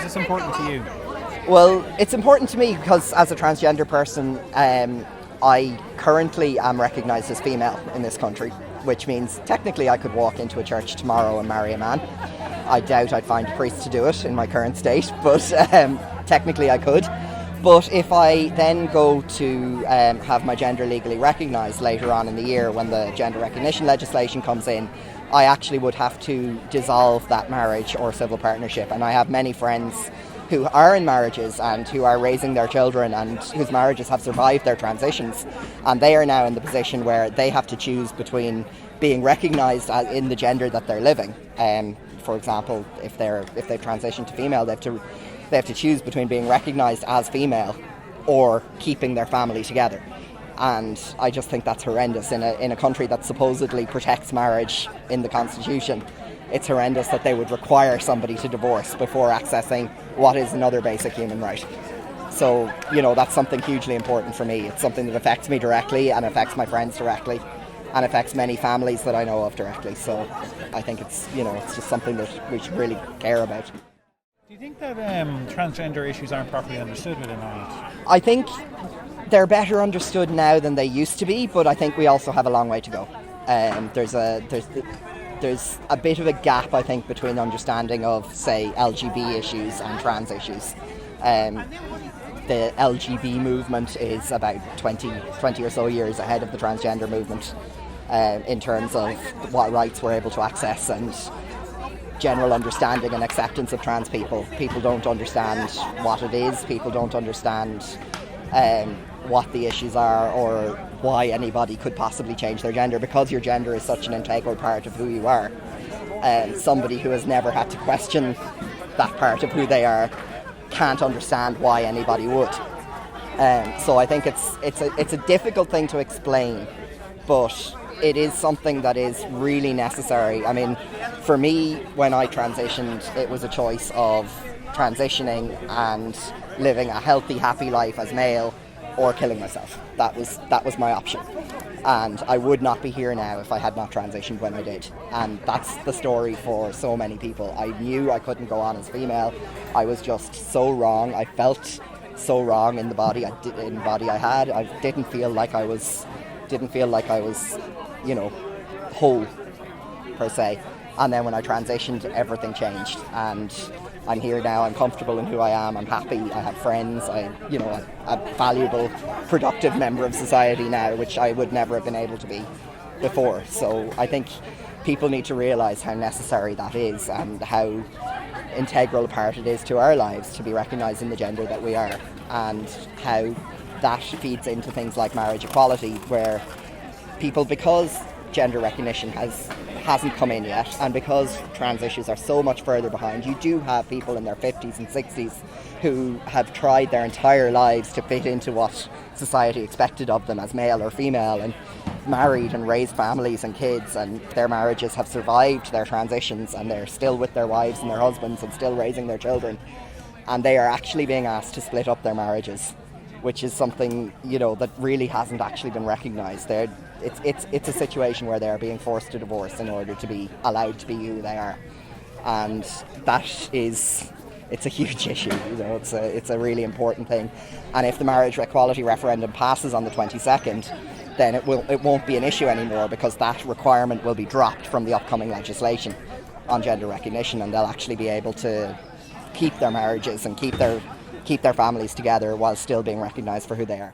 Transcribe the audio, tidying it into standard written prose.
this important to you? Well, it's important to me because as a transgender person, I currently am recognised as female in this country, which means technically I could walk into a church tomorrow and marry a man. I doubt I'd find a priest to do it in my current state, but technically I could. But if I then go to have my gender legally recognised later on in the year when the gender recognition legislation comes in, I actually would have to dissolve that marriage or civil partnership. And I have many friends who are in marriages and who are raising their children and whose marriages have survived their transitions. And they are now in the position where they have to choose between being recognised in the gender that they're living. For example, if they've transitioned to female, they have to choose between being recognised as female or keeping their family together. And I just think that's horrendous in a country that supposedly protects marriage in the Constitution. It's horrendous that they would require somebody to divorce before accessing what is another basic human right. So, that's something hugely important for me. It's something that affects me directly and affects my friends directly and affects many families that I know of directly. So I think it's just something that we should really care about. Do you think that transgender issues aren't properly understood within Ireland? I think they're better understood now than they used to be, but I think we also have a long way to go. There's a bit of a gap, I think, between understanding of, say, LGB issues and trans issues. The LGB movement is about 20 or so years ahead of the transgender movement in terms of what rights we're able to access and general understanding and acceptance of trans people. People don't understand what it is, people don't understand what the issues are or why anybody could possibly change their gender, because your gender is such an integral part of who you are. Somebody who has never had to question that part of who they are can't understand why anybody would. So I think it's a difficult thing to explain, but it is something that is really necessary. I mean, for me, when I transitioned, it was a choice of transitioning and living a healthy, happy life as male, or killing myself. That was my option. And I would not be here now if I had not transitioned when I did. And that's the story for so many people. I knew I couldn't go on as female. I was just so wrong. I felt so wrong in the body I had. I didn't feel like I was whole per se. And then when I transitioned, everything changed. And I'm here now, I'm comfortable in who I am, I'm happy, I have friends, I'm a valuable, productive member of society now, which I would never have been able to be before. So I think people need to realise how necessary that is and how integral a part it is to our lives to be recognised in the gender that we are, and how that feeds into things like marriage equality, where people, because gender recognition hasn't come in yet, and because trans issues are so much further behind, you do have people in their 50s and 60s who have tried their entire lives to fit into what society expected of them as male or female, and married and raised families and kids, and their marriages have survived their transitions, and they're still with their wives and their husbands and still raising their children, and they are actually being asked to split up their marriages, which is something that really hasn't actually been recognised. It's a situation where they are being forced to divorce in order to be allowed to be who they are, and it's a huge issue. It's a really important thing. And if the marriage equality referendum passes on the 22nd, then it won't be an issue anymore, because that requirement will be dropped from the upcoming legislation on gender recognition, and they'll actually be able to keep their marriages and keep their families together while still being recognised for who they are.